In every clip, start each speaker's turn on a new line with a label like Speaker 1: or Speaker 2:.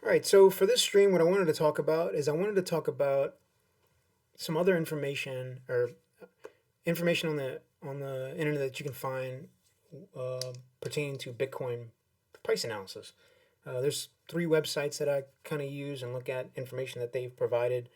Speaker 1: All right, so for this stream, what I wanted to talk about is I wanted to talk about some other information or information on the internet that you can find pertaining to Bitcoin price analysis. There's three websites that I kind of use and look at information that they've provided.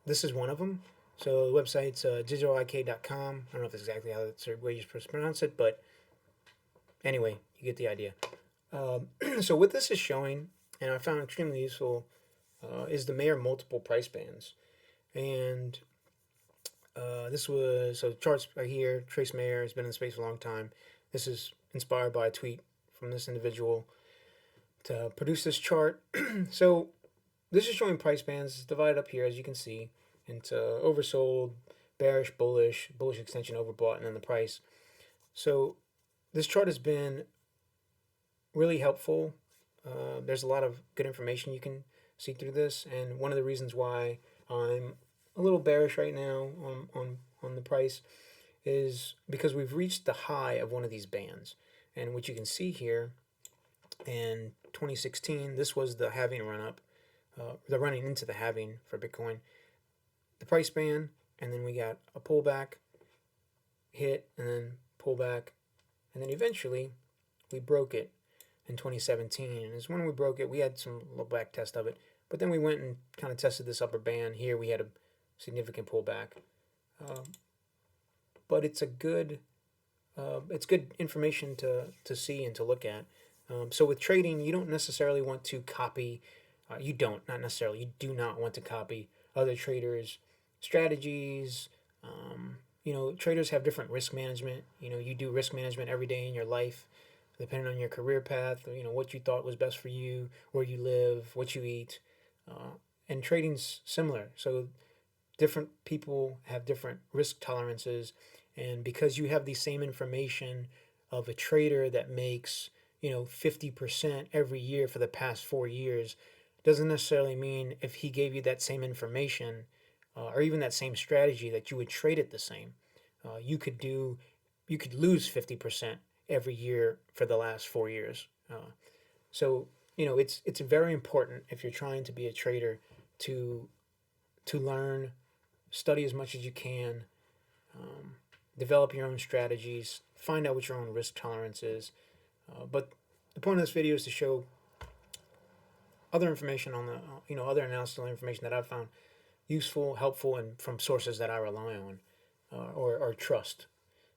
Speaker 1: This is one of them. So the website's digitalik.com. I don't know if that's exactly how that's the way you're supposed to pronounce it, but anyway, you get the idea. So what this is showing, and I found extremely useful, is the Mayer multiple price bands. And this was, so charts right here, Trace Mayer has been in the space for a long time. This is inspired by a tweet from this individual to produce this chart. So this is showing price bands. It's divided up here, as you can see, into oversold, bearish, bullish extension, overbought, and then the price. So this chart has been really helpful. There's a lot of good information you can see through this, and one of the reasons why I'm a little bearish right now on the price is because we've reached the high of one of these bands. And what you can see here in 2016, this was the halving run up, the running into the halving for Bitcoin, the price band, and then we got a pullback, hit, and then pullback, and then eventually we broke it in 2017. And as when we broke it, we had some little back test of it, but then we went and kind of tested this upper band. Here we had a significant pullback, but it's good information to see and to look at. So with trading, you don't necessarily want to copy. You do not want to copy other traders' strategies. Traders have different risk management. You do risk management every day in your life, depending on your career path, what you thought was best for you, where you live, what you eat. And trading's similar. So different people have different risk tolerances. And because you have the same information of a trader that makes, 50% every year for the past 4 years, doesn't necessarily mean if he gave you that same information or even that same strategy that you would trade it the same. You could lose 50% every year for the last 4 years. So it's very important if you're trying to be a trader to learn, study as much as you can, develop your own strategies, find out what your own risk tolerance is. But the point of this video is to show other information on the other analytical information that I've found useful, helpful, and from sources that I rely on or trust.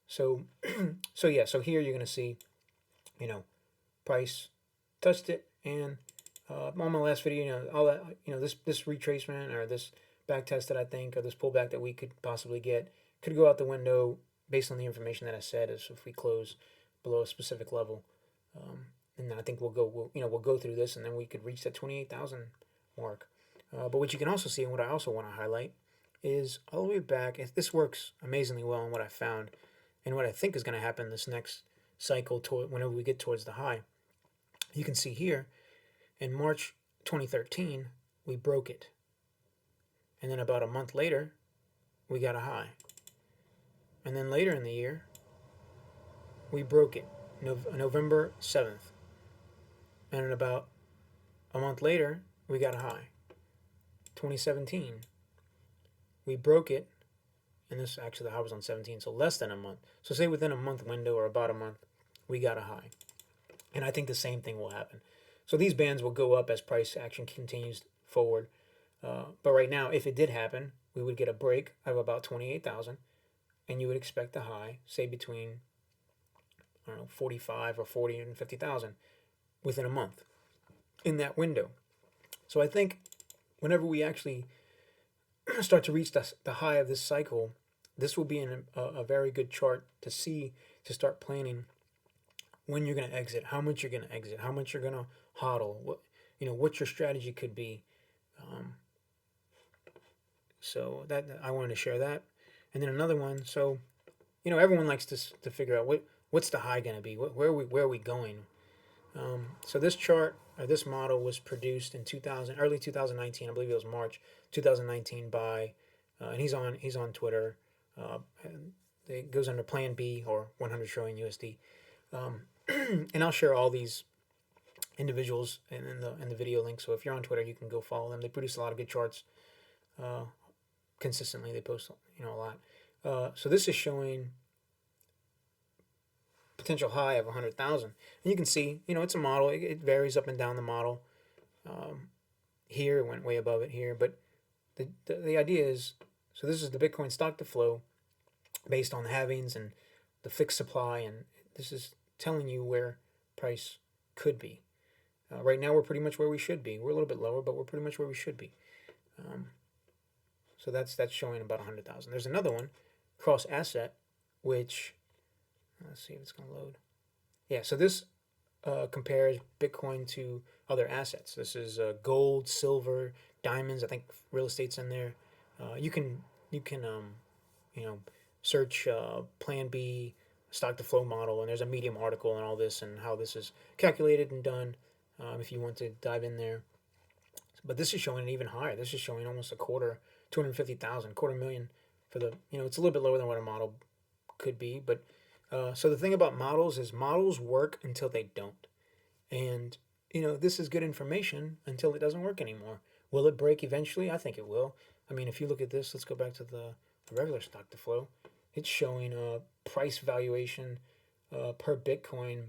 Speaker 1: So so here you're going to see, price touched it, and on my last video, all that, this retracement or this back test that I think, or this pullback that we could possibly get, could go out the window based on the information that I said, is if we close below a specific level. And I think we'll go through this, and then we could reach that 28,000 mark. But what you can also see, and what I also want to highlight, is all the way back. This works amazingly well in what I found, and what I think is going to happen this next cycle, whenever we get towards the high. You can see here, in March 2013, we broke it. And then about a month later, we got a high. And then later in the year, we broke it, November 7th. And then about a month later, we got a high. 2017, we broke it, and this actually the high was on 17, so less than a month. So say within a month window, or about a month, we got a high. And I think the same thing will happen. So these bands will go up as price action continues forward. But right now, if it did happen, we would get a break of about 28,000, and you would expect a high, say between, 45 or 40 and 50,000 within a month in that window. So I think whenever we actually start to reach the high of this cycle, this will be a very good chart to see, to start planning when you're going to exit, how much you're going to exit, how much you're going to hodl, what your strategy could be. So that I wanted to share that. And then another one, so everyone likes to figure out what's the high going to be, where are we going. So this chart, or this model, was produced in early 2019. I believe it was March 2019 by, and he's on Twitter. It goes under Plan B, or 100 trillion USD. And I'll share all these individuals in the video link. So if you're on Twitter, you can go follow them. They produce a lot of good charts uh, consistently. They post a lot. So this is showing potential high of 100,000, and you can see it's a model. It varies up and down the model. Um, Here it went way above it here, but the idea is, so this is the Bitcoin stock to flow based on the halvings and the fixed supply, and this is telling you where price could be. Right now, we're pretty much where we should be. We're a little bit lower, but we're pretty much where we should be. Um, so that's showing about 100,000. There's another one, cross asset, which let's see if it's going to load. Yeah, so this compares Bitcoin to other assets. This is gold, silver, diamonds. I think real estate's in there. You can search Plan B stock to flow model, and there's a Medium article and all this and how this is calculated and done. If you want to dive in there, but this is showing even higher. This is showing almost a quarter, 250,000, quarter million for the. It's a little bit lower than what a model could be, but so the thing about models is models work until they don't, and this is good information until it doesn't work anymore. Will it break eventually? I think it will. I mean, if you look at this, let's go back to the regular stock to flow. It's showing a price valuation per Bitcoin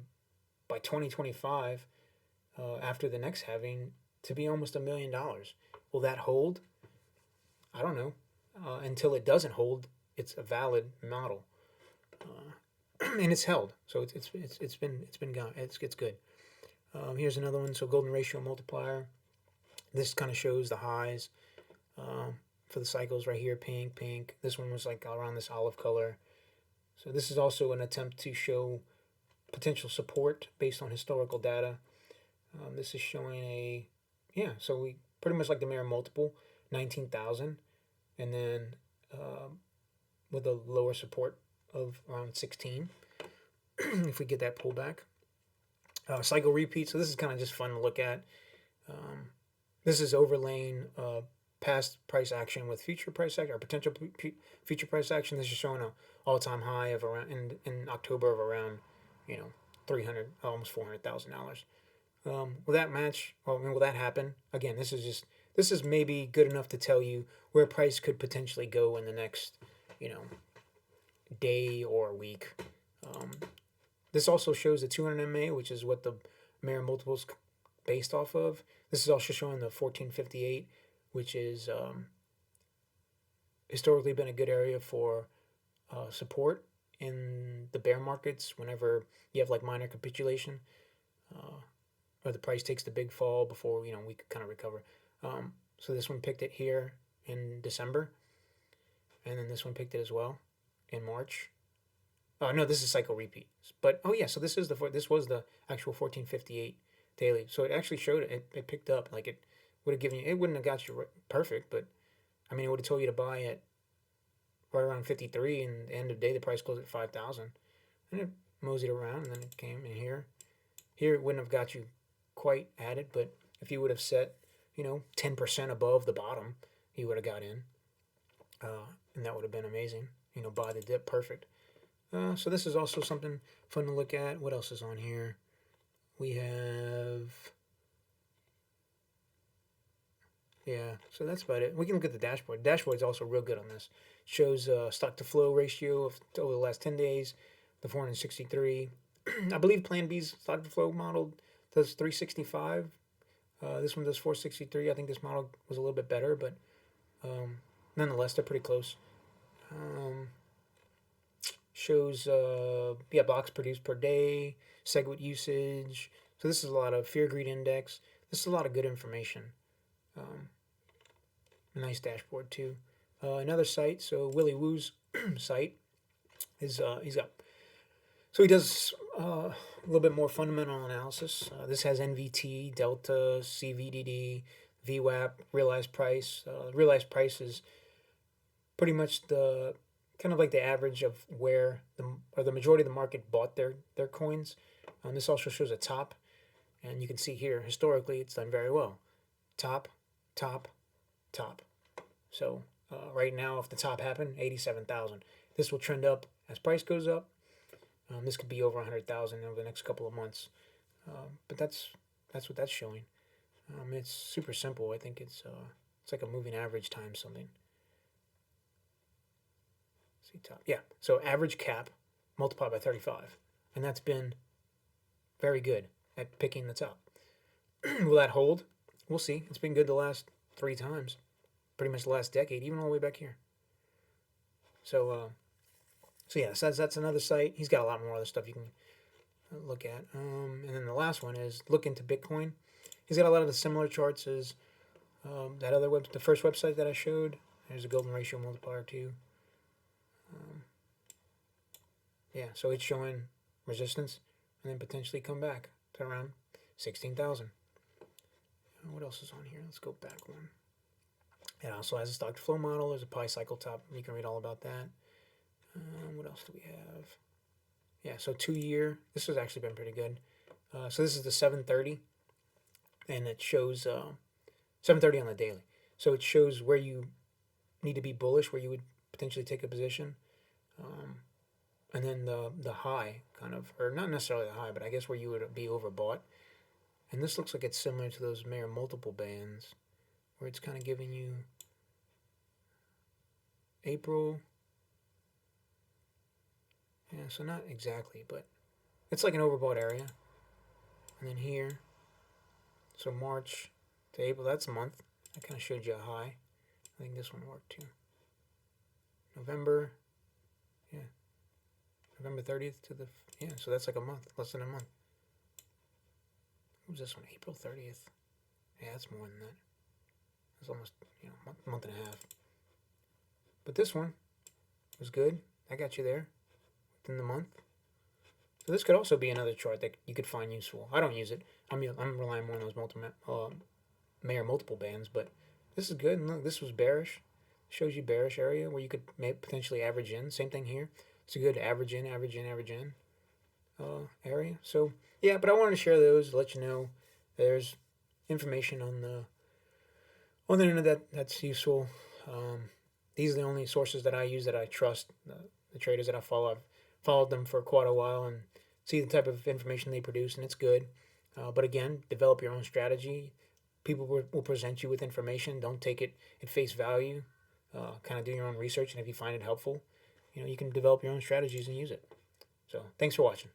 Speaker 1: by 2025 after the next halving to be almost $1 million. Will that hold? I don't know. Until it doesn't hold, it's a valid model, and it's held. So it's been gone. It's good. Here's another one. So golden ratio multiplier. This kind of shows the highs for the cycles right here. Pink. This one was like around this olive color. So this is also an attempt to show potential support based on historical data. This is showing so we pretty much like the mirror multiple, 19,000, and then with a lower support of around 16 if we get that pullback. Cycle repeat. So this is kind of just fun to look at. This is overlaying past price action with future price action or potential future price action. This is showing a all-time high of around in October of around 300, almost $400,000. Will that match? Will that happen? Again, this is maybe good enough to tell you where price could potentially go in the next day or week. This also shows the 200 MA, which is what the mirror multiples based off of. This is also showing the 1458, which is historically been a good area for support in the bear markets whenever you have like minor capitulation or the price takes the big fall before we could kind of recover. So this one picked it here in December, and then this one picked it as well in March. No, this is cycle repeat. But so this was the actual 1458 daily. So it actually showed it picked up. Like it would have given you, it wouldn't have got you perfect, but I mean it would have told you to buy at right around 53, and at the end of the day the price closed at 5,000, and it moseyed around, and then it came in here. Here it wouldn't have got you quite at it, but if you would have set 10% above the bottom, you would have got in, and that would have been amazing. Buy the dip, perfect. So this is also something fun to look at. What else is on here? We have, so that's about it. We can look at the dashboard. The dashboard is also real good on this. It shows stock to flow ratio of over the last 10 days, the 463. I believe Plan B's stock to flow model does 365. This one does 463. I think this model was a little bit better, but nonetheless, they're pretty close. Shows blocks produced per day, SegWit usage. So this is a lot of fear greed index. This is a lot of good information. A nice dashboard too. Another site. So Willy Woo's site is he does a little bit more fundamental analysis. This has NVT, delta, CVDD, VWAP, realized price. Realized price is pretty much the kind of like the average of where the majority of the market bought their coins. This also shows a top, and you can see here historically it's done very well. Top. So right now, if the top happened, 87,000. This will trend up as price goes up. This could be over 100,000 over the next couple of months. But that's That's what that's showing. It's super simple. I think it's like a moving average times something. See top. Yeah. So average cap multiplied by 35, and that's been very good at picking the top. Will that hold? We'll see. It's been good the last 3 times, pretty much the last decade, even all the way back here. So yeah, so that's another site. He's got a lot more other stuff you can look at. And then the last one is look into Bitcoin. He's got a lot of the similar charts as that other the first website that I showed. There's a golden ratio multiplier too. Yeah, so it's showing resistance and then potentially come back to around 16,000. What else is on here? Let's go back one. It also has a stock to flow model. There's a pi cycle top. You can read all about that. What else do we have? Yeah, so 2 year. This has actually been pretty good. So this is the 730, and it shows 730 on the daily. So it shows where you need to be bullish, where you would potentially take a position, and then the high kind of, or not necessarily the high, but I guess where you would be overbought. And this looks like it's similar to those Mayer multiple bands, where it's kind of giving you April. Yeah, so not exactly, but it's like an overbought area. And then here, so March to April, that's a month. I kind of showed you a high. I think this one worked too. November, yeah. November 30th to the, yeah, so that's like a month, less than a month. What was this one? April 30th. Yeah, that's more than that. It's almost, month and a half. But this one was good. I got you there within the month. So this could also be another chart that you could find useful. I don't use it. I'm relying more on those Mayer multiple bands, but this is good. And look, this was bearish. Shows you bearish area where you could potentially average in. Same thing here. It's a good average in area. So yeah, but I wanted to share those, let you know there's information on the internet that's useful. These are the only sources that I use that I trust. The traders that I follow, I've followed them for quite a while and see the type of information they produce, and it's good. But again, develop your own strategy. People will present you with information. Don't take it at face value. Kind of do your own research, and if you find it helpful, you can develop your own strategies and use it. So thanks for watching.